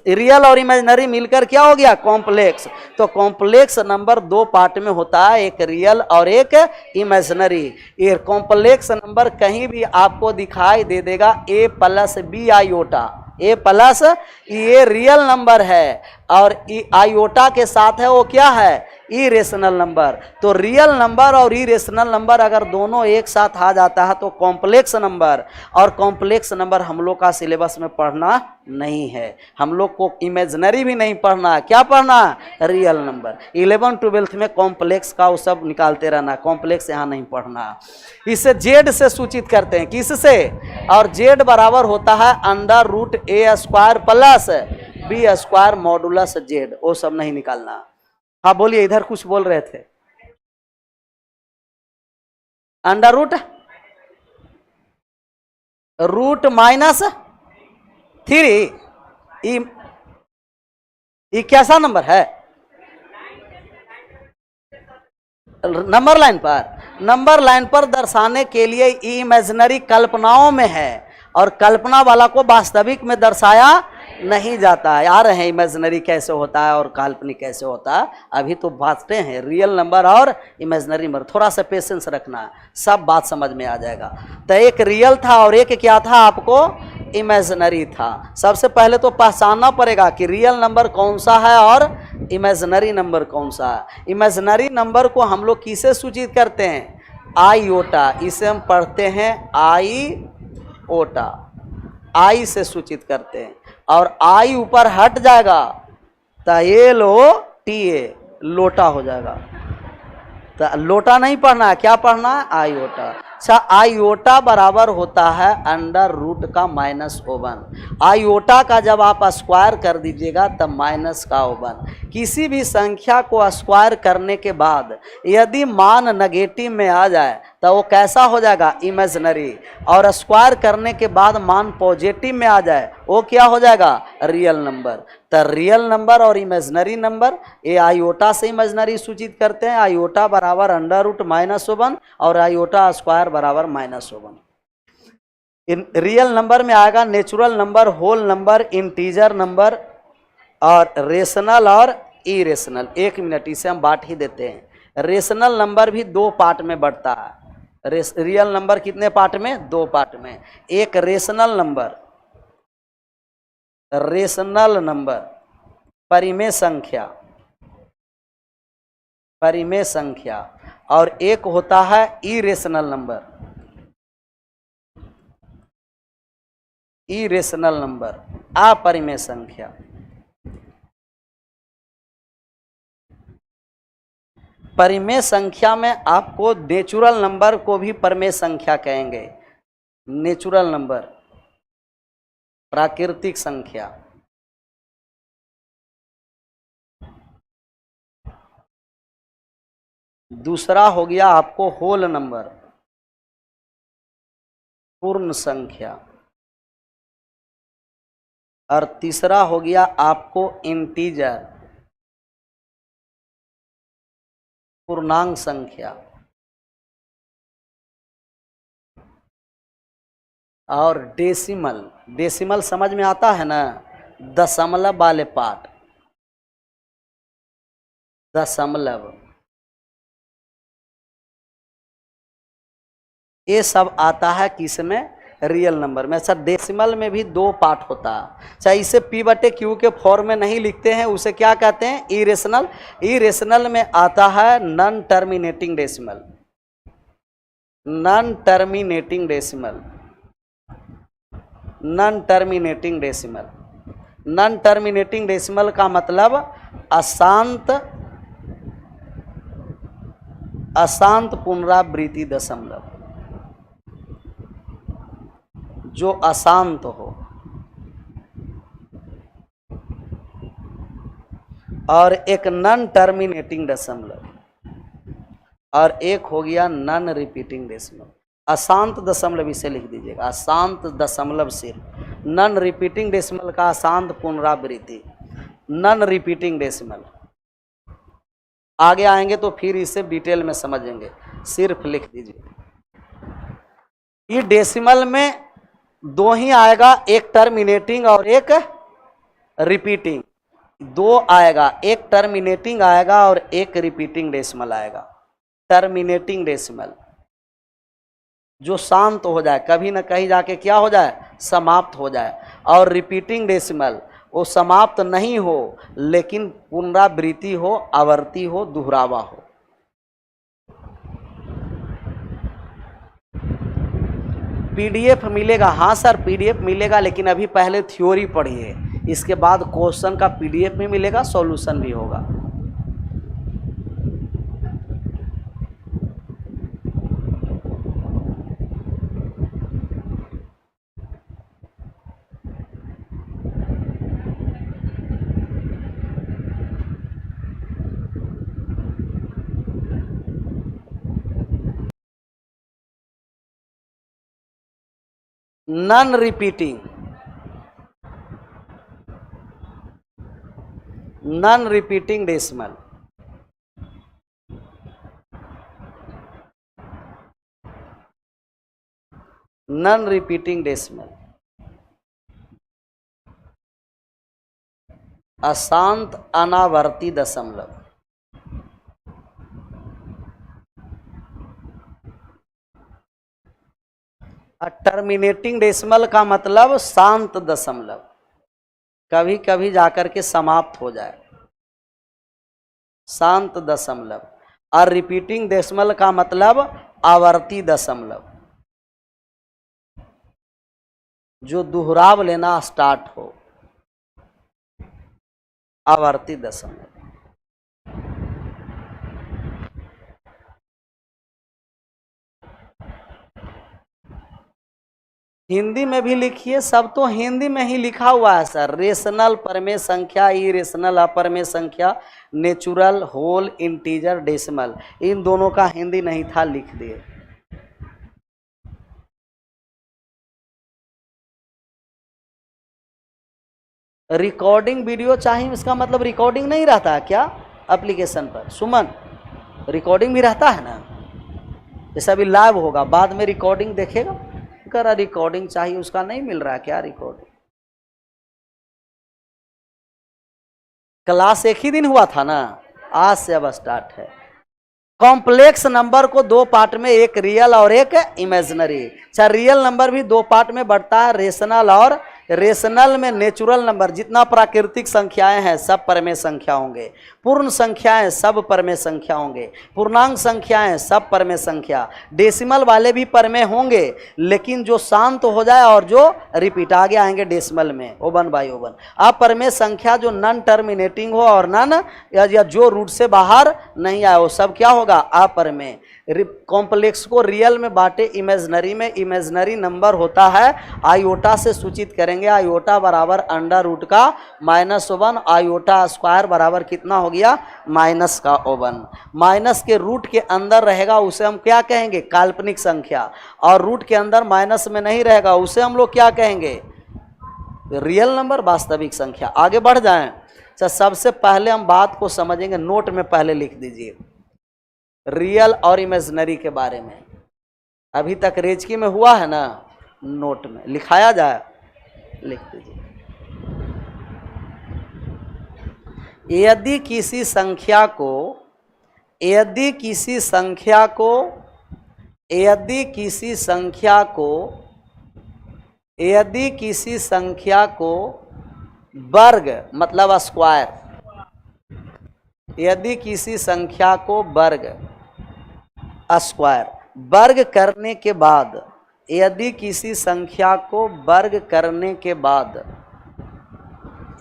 रियल और इमेजिनरी मिलकर क्या हो गया? कॉम्प्लेक्स। तो कॉम्प्लेक्स नंबर 2 पार्ट में होता है, एक रियल और एक इमेजिनरी। ये कॉम्प्लेक्स नंबर कहीं भी आपको दिखाई दे देगा A+B आयोटा, A+, ये रियल नंबर है और आयोटा के साथ है वो क्या है? Irrational number. तो रियल नंबर और इरेशनल नंबर अगर दोनों एक साथ आ जाता है तो कॉम्प्लेक्स नंबर। और कॉम्प्लेक्स नंबर हम लोग का सिलेबस में पढ़ना नहीं है, हम लोग को इमेजिनरी भी नहीं पढ़ना है। क्या पढ़ना है? Real number. 11th-12th में कॉम्प्लेक्स का वो सब निकालते रहना, कॉम्प्लेक्स यहाँ नहीं पढ़ना। इसे जेड से सूचित करते हैं, किससे? और जेड बराबर होता है √A² plus B² modulus Z. वो सब नहीं निकालना। हाँ बोलिए, इधर कुछ बोल रहे थे। √√-3 ये कैसा नंबर है? नंबर लाइन पर, नंबर लाइन पर दर्शाने के लिए इमेजिनरी कल्पनाओं में है, और कल्पना वाला को वास्तविक में दर्शाया नहीं जाता है। आ रहे हैं इमेजिनरी कैसे होता है और काल्पनिक कैसे होता है, अभी तो बातें हैं रियल नंबर और इमेजिनरी नंबर। थोड़ा सा पेशेंस रखना, सब बात समझ में आ जाएगा। तो एक रियल था और एक क्या था? आपको इमेजिनरी था। सबसे पहले तो पहचानना पड़ेगा कि रियल नंबर कौन सा है और इमेजिनरी नंबर कौन सा है। इमेजिनरी नंबर को हम लोग किसे सूचित करते हैं? आईओटा। इसे हम पढ़ते हैं आईओटा, आई से सूचित करते हैं। और आई ऊपर हट जाएगा तो LOTA, लोटा हो जाएगा। तो लोटा नहीं पढ़ना है, क्या पढ़ना है? आईओटा। अच्छा, आईओटा बराबर होता है √(-1). आईओटा का जब आप स्क्वायर कर दीजिएगा तब -(-1). किसी भी संख्या को स्क्वायर करने के बाद यदि मान नेगेटिव में आ जाए तो वो कैसा हो जाएगा? इमेजिनरी। और स्क्वायर करने के बाद मान पॉजिटिव में आ जाए वो क्या हो जाएगा? Real number. तो रियल नंबर और इमेजनरी नंबर ये आयोटा से इमेजनरी सूचित करते हैं। आयोटा बराबर √-1 और आयोटा स्क्वायर बराबर -1। इन रियल नंबर में आएगा natural number, whole number, integer number और रेशनल और इरेशनल। 1 मिनट, इसे हम बांट ही देते हैं। रेशनल नंबर भी 2 पार्ट में बढ़ता है। रियल नंबर कितने पार्ट में? 2 पार्ट में। एक रेशनल नंबर, रेशनल नंबर परिमेय संख्या, परिमेय संख्या, और एक होता है इरेशनल नंबर, इरेशनल नंबर अपरिमेय संख्या। परिमेय संख्या में आपको नेचुरल नंबर को भी परिमेय संख्या कहेंगे। नेचुरल नंबर प्राकृतिक संख्या। दूसरा हो गया आपको होल नंबर, पूर्ण संख्या। और तीसरा हो गया आपको इंटीजर, पूर्णांक संख्या। और डेसिमल, डेसिमल समझ में आता है ना? दशमलव वाले पार्ट, दशमलव, ये सब आता है किसमें? रियल नंबर में। अच्छा, डेसिमल में भी 2 पार्ट होता है। अच्छा, इसे P/Q के फॉर्म में नहीं लिखते हैं, उसे क्या कहते हैं? इरेशनल। इरेशनल में आता है non terminating decimal, non terminating decimal, non terminating decimal. Non terminating decimal का मतलब अशांत, अशांत पुनरावृत्ति दशमलव, जो अशांत हो। और एक नॉन टर्मिनेटिंग दशमलव, और एक हो गया नॉन रिपीटिंग डेसिमल। अशांत दशमलव इसे लिख दीजिएगा, अशांत दशमलव सिर्फ। नॉन रिपीटिंग डेसिमल का अशांत पुनरावृत्ति, नॉन रिपीटिंग डेसिमल। आगे आएंगे तो फिर इसे डिटेल में समझेंगे, सिर्फ लिख दीजिए। ये डेसिमल में 2 ही आएगा, एक टर्मिनेटिंग और एक रिपीटिंग। 2 आएगा, एक टर्मिनेटिंग आएगा और एक रिपीटिंग डेसिमल आएगा। टर्मिनेटिंग डेसिमल जो शांत हो जाए, कभी ना कहीं जाके क्या हो जाए? समाप्त हो जाए। और रिपीटिंग डेसिमल वो समाप्त नहीं हो लेकिन पुनरावृत्ति हो, आवर्ती हो, दोहरावा हो। पीडीएफ मिलेगा? हाँ सर, पीडीएफ मिलेगा, लेकिन अभी पहले थ्योरी पढ़िए, इसके बाद क्वेश्चन का पीडीएफ भी मिलेगा, सॉल्यूशन भी होगा। Non repeating, non repeating decimal, non repeating decimal अशांत अनावर्ती दशमलव। टर्मिनेटिंग डेसिमल का मतलब शांत दशमलव, कभी कभी जाकर के समाप्त हो जाए, शांत दशमलव। और रिपीटिंग डेसिमल का मतलब आवर्ती दशमलव, जो दोहराव लेना स्टार्ट हो, आवर्ती दशमलव। हिंदी में भी लिखिए, सब तो हिंदी में ही लिखा हुआ है सर। रेशनल परिमेय संख्या, इरेशनल अपरिमेय संख्या, नेचुरल, होल, इंटीजर, डेसिमल, इन दोनों का हिंदी नहीं था, लिख दिए। रिकॉर्डिंग वीडियो चाहिए, इसका मतलब रिकॉर्डिंग नहीं रहता है क्या एप्लीकेशन पर? सुमन, रिकॉर्डिंग भी रहता है ना, जैसे अभी लाइव होगा बाद में रिकॉर्डिंग देखेगा, कह रहा रिकॉर्डिंग चाहिए, उसका नहीं मिल रहा है क्या रिकॉर्डिंग? क्लास एक ही दिन हुआ था ना, आज से अब स्टार्ट है। कॉम्प्लेक्स नंबर को दो पार्ट में, एक रियल और एक इमेजिनरी। अच्छा, रियल नंबर भी दो पार्ट में बढ़ता है, रेशनल और रेशनल में नेचुरल नंबर, जितना प्राकृतिक संख्याएं हैं सब परमेय संख्या होंगे, पूर्ण संख्याएं सब परमेय संख्या होंगे, पूर्णांक संख्याएं सब परमेय संख्या, डेसिमल वाले भी परमेय होंगे, लेकिन जो शांत हो जाए और जो रिपीट आगे आएंगे डेसिमल में ओवन बाई ओवन। अब परमेय संख्या जो नन टर्मिनेटिंग हो और नन या जो रूट से बाहर नहीं आए वो सब क्या होगा? अपरमेय। कॉम्प्लेक्स को रियल में बांटे इमेजनरी में, इमेजनरी नंबर होता है आयोटा से सूचित करेंगे, आयोटा बराबर अंडर रूट का -1, आयोटा स्क्वायर बराबर कितना हो गया? माइनस का ओवन। माइनस के रूट के अंदर रहेगा उसे हम क्या कहेंगे? काल्पनिक संख्या, और रूट के अंदर माइनस में नहीं रहेगा उसे हम लोग क्या कहेंगे? रियल नंबर, वास्तविक संख्या। आगे बढ़ जाएं। अच्छा, सबसे पहले हम बात को समझेंगे, नोट में पहले लिख दीजिए रियल और इमेजिनरी के बारे में। अभी तक रेजकी में हुआ है ना, नोट में लिखाया जाए, लिख दीजिए। यदि किसी संख्या को यदि किसी संख्या को यदि किसी संख्या को यदि किसी संख्या को वर्ग मतलब स्क्वायर, यदि किसी संख्या को वर्ग स्क्वायर वर्ग करने के बाद, यदि किसी संख्या को वर्ग करने के बाद,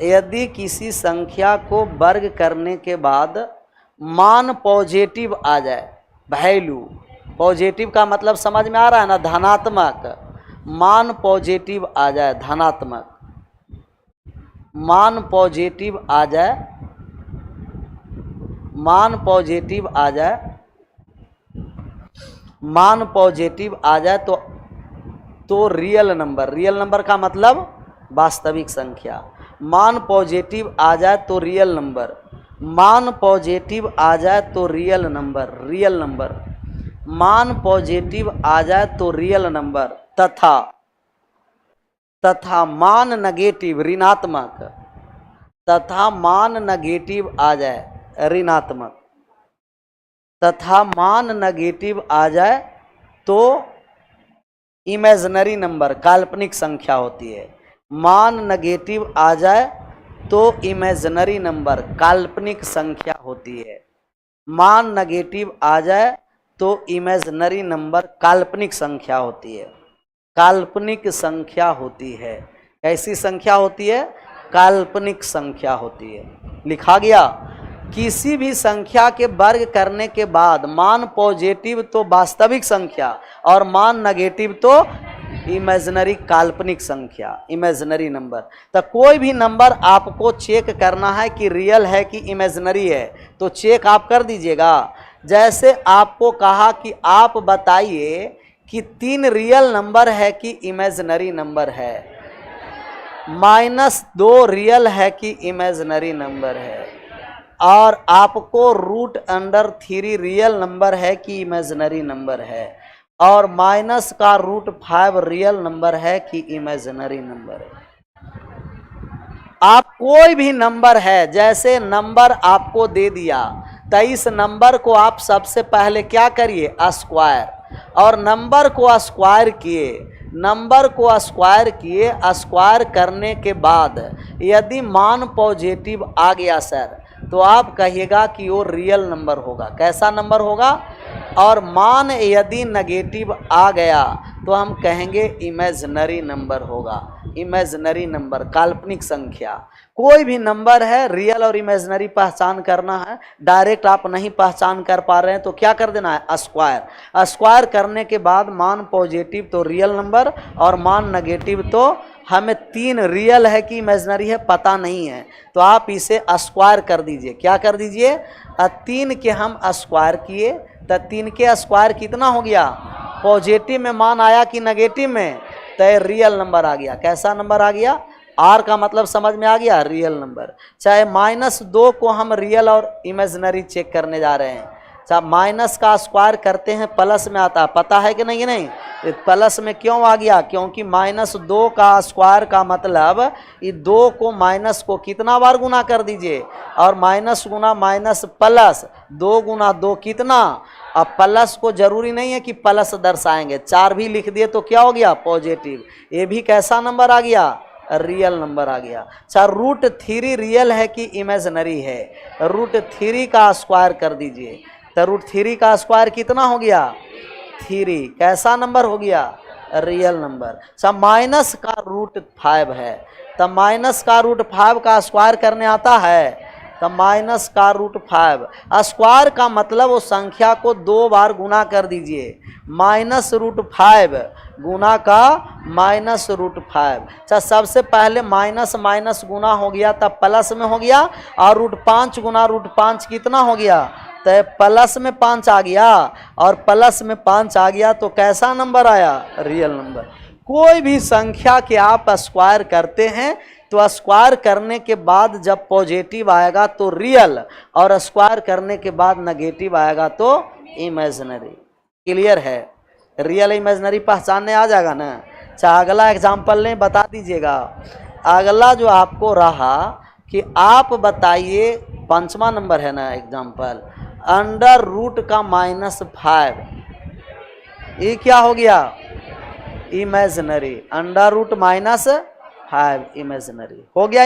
यदि किसी संख्या को वर्ग करने के बाद मान पॉजिटिव आ जाए, वैल्यू पॉजिटिव का मतलब समझ में आ रहा है ना, धनात्मक, मान पॉजिटिव आ जाए, धनात्मक मान पॉजिटिव आ जाए, मान पॉजिटिव आ जाए, मान पॉजिटिव आ जाए तो रियल नंबर, रियल नंबर का मतलब वास्तविक संख्या, मान पॉजिटिव आ जाए तो रियल नंबर, मान पॉजिटिव आ जाए तो रियल नंबर, रियल नंबर, मान पॉजिटिव आ जाए तो रियल नंबर, तथा मान नेगेटिव ऋणात्मक, तथा मान नेगेटिव आ जाए ऋणात्मक, तथा मान नेगेटिव आ जाए तो इमेजिनरी नंबर काल्पनिक संख्या होती है। मान नेगेटिव आ जाए तो इमेजिनरी नंबर काल्पनिक संख्या होती है। मान नेगेटिव आ जाए तो इमेजिनरी नंबर काल्पनिक संख्या होती है, काल्पनिक संख्या होती है। कैसी संख्या होती है? काल्पनिक संख्या होती है। लिखा गया, किसी भी संख्या के वर्ग करने के बाद मान पॉजिटिव तो वास्तविक संख्या और मान नेगेटिव तो इमेजिनरी काल्पनिक संख्या, इमेजिनरी नंबर। तो कोई भी नंबर आपको चेक करना है कि रियल है कि इमेजिनरी है, तो चेक आप कर दीजिएगा। जैसे आपको कहा कि आप बताइए कि 3 रियल नंबर है कि इमेजिनरी नंबर है, -2 रियल है कि इमेजिनरी नंबर है, और आपको √3 रियल नंबर है कि इमेजिनरी नंबर है, और -√5 रियल नंबर है कि इमेजिनरी नंबर है। आप कोई भी नंबर है, जैसे नंबर आपको दे दिया तो इस नंबर को आप सबसे पहले क्या करिए? स्क्वायर, और नंबर को स्क्वायर किए, नंबर को स्क्वायर किए, स्क्वायर करने के बाद यदि मान पॉजिटिव आ गया सर, तो आप कहिएगा कि वो रियल नंबर होगा। कैसा नंबर होगा? और मान यदि नेगेटिव आ गया तो हम कहेंगे इमेजिनरी नंबर होगा, इमेजिनरी नंबर काल्पनिक संख्या। कोई भी नंबर है, रियल और इमेजिनरी पहचान करना है। डायरेक्ट आप नहीं पहचान कर पा रहे हैं तो क्या कर देना है? स्क्वायर। स्क्वायर करने के बाद मान पॉजिटिव तो रियल नंबर और मान नेगेटिव तो हमें 3 रियल है कि इमेजिनरी है पता नहीं है, तो आप इसे स्क्वायर कर दीजिए। क्या कर दीजिए? 3 के हम स्क्वायर किए तो 3 के स्क्वायर कितना हो गया? पॉजिटिव में मान आया कि नेगेटिव में? तो रियल नंबर आ गया। कैसा नंबर आ गया? आर का मतलब समझ में आ गया, रियल नंबर। चाहे -2 को हम रियल और इमेजिनरी चेक करने जा रहे हैं। चाहे माइनस का स्क्वायर करते हैं प्लस में आता है, पता है कि नहीं? नहीं, प्लस में क्यों आ गया? क्योंकि -2 का स्क्वायर का मतलब ये 2 को माइनस को कितना बार गुना कर दीजिए, और माइनस गुना माइनस प्लस, 2 गुना 2 कितना। अब प्लस को जरूरी नहीं है कि प्लस दर्शाएंगे, 4 भी लिख दिए तो क्या हो गया? पॉजिटिव। ये भी कैसा नंबर आ गया? रियल नंबर आ गया। अच्छा, √3 रियल है कि इमेजिनरी है? √3 का स्क्वायर कर दीजिए, तो √3 का स्क्वायर कितना हो गया? 3। कैसा नंबर हो गया? Real number. अच्छा, माइनस का √5 है, तो माइनस का √5 का स्क्वायर करने आता है, तो माइनस का √5 स्क्वायर का मतलब वो संख्या को 2 बार गुना कर दीजिए, -√5 गुना का -√5। अच्छा, सबसे पहले माइनस माइनस गुना हो गया तब प्लस में हो गया, और √5 गुना √5 कितना हो गया? तो प्लस में 5 आ गया, और प्लस में 5 आ गया तो कैसा नंबर आया? Real number. कोई भी संख्या के आप स्क्वायर करते हैं तो स्क्वायर करने के बाद जब पॉजिटिव आएगा तो रियल, और स्क्वायर करने के बाद नेगेटिव आएगा तो इमेजिनरी। क्लियर है? रियल इमेजिनरी पहचानने आ जाएगा ना। अच्छा, अगला एग्जाम्पल लें, बता दीजिएगा। अगला जो आपको रहा कि आप बताइए, 5वां नंबर है ना एग्जाम्पल, √5 ये क्या हो गया? इमेजिनरी। √-5 इमेजिनरी हो गया।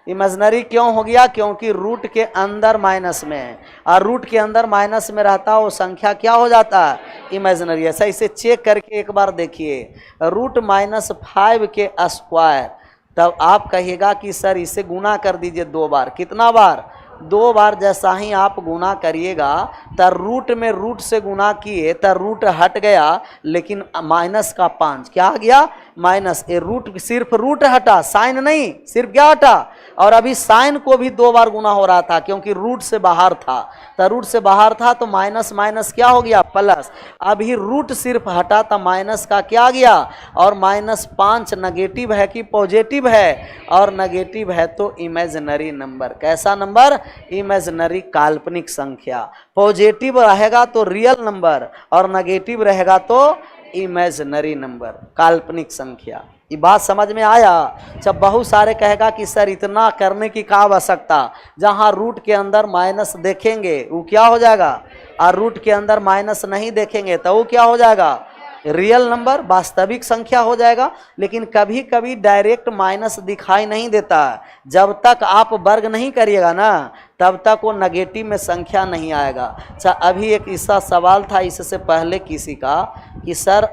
इमेजिनरी क्यों हो गया? क्योंकि रूट के अंदर माइनस में है, और रूट के अंदर माइनस में रहता है वो संख्या क्या हो जाता है? इमेजिनरी। ऐसा इसे चेक करके एक बार देखिए, √-5 के स्क्वायर, तब आप कहिएगा कि सर इसे गुना कर दीजिए 2 बार। कितना बार? 2 बार। जैसा ही आप गुना करिएगा तो रूट में रूट से गुना किए तो रूट हट गया, लेकिन माइनस का 5 क्या आ गया? माइनस। ये रूट, सिर्फ रूट हटा, साइन नहीं, सिर्फ क्या हटा? और अभी साइन को भी 2 बार गुना हो रहा था क्योंकि रूट से बाहर था, तो रूट से बाहर था तो माइनस माइनस क्या हो गया? प्लस। अभी रूट सिर्फ हटा तो माइनस का क्या आ गया? और -5 नेगेटिव है कि पॉजिटिव है? और नेगेटिव है तो इमेजिनरी नंबर। कैसा नंबर? इमेजिनरी, काल्पनिक संख्या। पॉजिटिव रहेगा तो रियल नंबर, और नेगेटिव रहेगा तो इमेजिनरी नंबर, काल्पनिक संख्या। ये बात समझ में आया? जब बहुत सारे कहेगा कि सर इतना करने की क्या आवश्यकता, जहाँ रूट के अंदर माइनस देखेंगे वो क्या हो जाएगा, और रूट के अंदर माइनस नहीं देखेंगे तो वो क्या हो जाएगा? रियल नंबर, वास्तविक संख्या हो जाएगा। लेकिन कभी कभी डायरेक्ट माइनस दिखाई नहीं देता, जब तक आप वर्ग नहीं करिएगा ना तब तक वो नेगेटिव में संख्या नहीं आएगा। अच्छा, अभी एक ऐसा सवाल था इससे पहले किसी का कि सर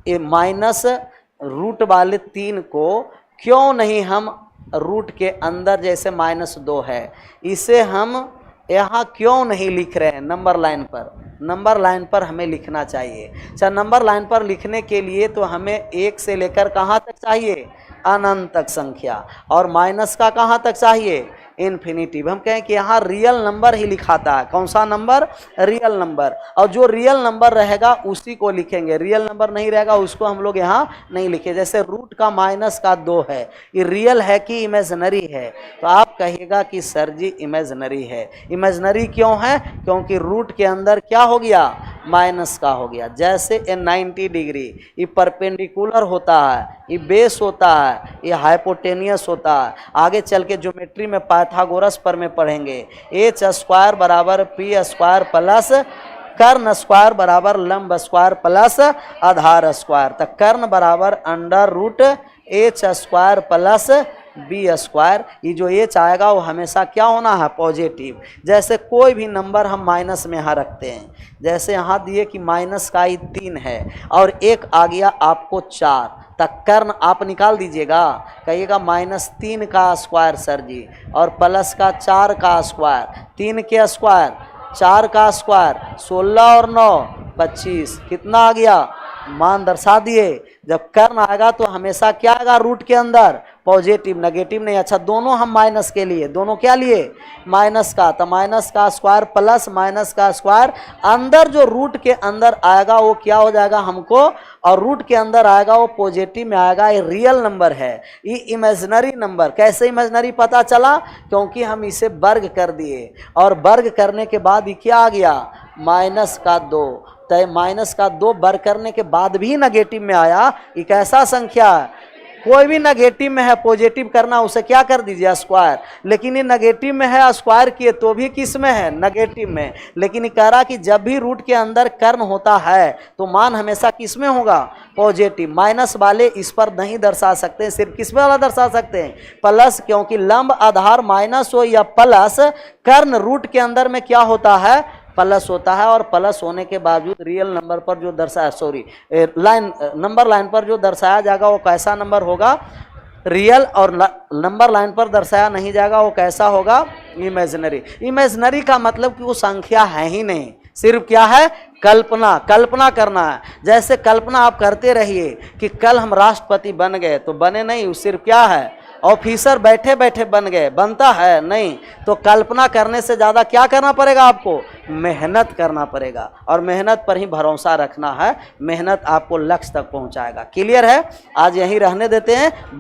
ये माइनस रूट वाले 3 को क्यों नहीं हम रूट के अंदर, जैसे -2 है, इसे हम यहाँ क्यों नहीं लिख रहे हैं नंबर लाइन पर? नंबर लाइन पर हमें लिखना चाहिए। अच्छा, नंबर लाइन पर लिखने के लिए तो हमें 1 से लेकर कहाँ तक चाहिए? अनंत तक संख्या। और माइनस का कहाँ तक चाहिए? इन्फिनिटिव। हम कहें कि यहाँ रियल नंबर ही लिखाता है। कौन सा नंबर? Real number. और जो रियल नंबर रहेगा उसी को लिखेंगे, रियल नंबर नहीं रहेगा उसको हम लोग यहाँ नहीं लिखे। जैसे रूट का -2 है, ये रियल है कि इमेजिनरी है? तो आप कहिएगा कि सर जी इमेजिनरी है। इमेजिनरी क्यों है? क्योंकि रूट के अंदर क्या हो गया? माइनस का हो गया। जैसे ये 90 डिग्री, ये परपेंडिकुलर होता है, ये बेस होता है, ये हाइपोटेनियस होता है। आगे चल के ज्योमेट्री में पाइथागोरस पर में पढ़ेंगे, h² बराबर p² प्लस कर्ण स्क्वायर बराबर लंब स्क्वायर प्लस आधार स्क्वायर। तो कर्ण बराबर √h² प्लस b²। ये जो h आएगा वो हमेशा क्या होना है? पॉजिटिव। जैसे कोई भी नंबर हम माइनस में यहाँ रखते हैं, जैसे यहाँ दिए कि माइनस का 3 है और 1 आ गया आपको 4, तक कर्ण आप निकाल दीजिएगा, कहिएगा -3 का स्क्वायर सर जी, और प्लस का 4 का स्क्वायर, 3 के स्क्वायर, 4 का स्क्वायर, 16 और 9 25, कितना आ गया? मान दर्शा दिए। जब कर्ण आएगा तो हमेशा क्या आएगा? रूट के अंदर पॉजिटिव, नेगेटिव नहीं। अच्छा, दोनों हम माइनस के लिए, दोनों क्या लिए, माइनस का, तो माइनस का स्क्वायर प्लस माइनस का स्क्वायर, अंदर जो रूट के अंदर आएगा वो क्या हो जाएगा हमको, और रूट के अंदर आएगा वो पॉजिटिव में आएगा। ये रियल नंबर है, ये इमेजिनरी नंबर। कैसे इमेजिनरी पता चला, क्योंकि हम इसे वर्ग कर दिए, और वर्ग करने के बाद ये क्या आ गया, माइनस का 2। तो माइनस का 2 वर्ग करने के बाद भी नेगेटिव में आया। ये कैसा संख्या है, कोई भी नेगेटिव में है पॉजिटिव करना, उसे क्या कर दीजिए, स्क्वायर। लेकिन ये नेगेटिव में है, स्क्वायर किए तो भी किस में है, नेगेटिव में। लेकिन ये कह रहा कि जब भी रूट के अंदर कर्ण होता है तो मान हमेशा किस में होगा, पॉजिटिव। माइनस वाले इस पर नहीं दर्शा सकते, सिर्फ किस वाला दर्शा सकते हैं, प्लस, क्योंकि लंब आधार माइनस हो या प्लस, कर्ण रूट के अंदर में क्या होता है, प्लस होता है। और प्लस होने के बावजूद रियल नंबर पर जो दर्शाया, सॉरी लाइन, नंबर लाइन पर जो दर्शाया जाएगा वो कैसा नंबर होगा, रियल। और नंबर लाइन पर दर्शाया नहीं जाएगा वो कैसा होगा, इमेजिनरी। इमेजिनरी का मतलब कि वो संख्या है ही नहीं, सिर्फ क्या है, कल्पना, कल्पना करना है। जैसे कल्पना आप करते रहिए कि कल हम राष्ट्रपति बन गए, तो बने नहीं, वो सिर्फ क्या है, ऑफिसर बैठे बैठे बन गए, बनता है नहीं। तो कल्पना करने से ज़्यादा क्या करना पड़ेगा आपको, मेहनत करना पड़ेगा, और मेहनत पर ही भरोसा रखना है। मेहनत आपको लक्ष्य तक पहुंचाएगा। क्लियर है, आज यहीं रहने देते हैं।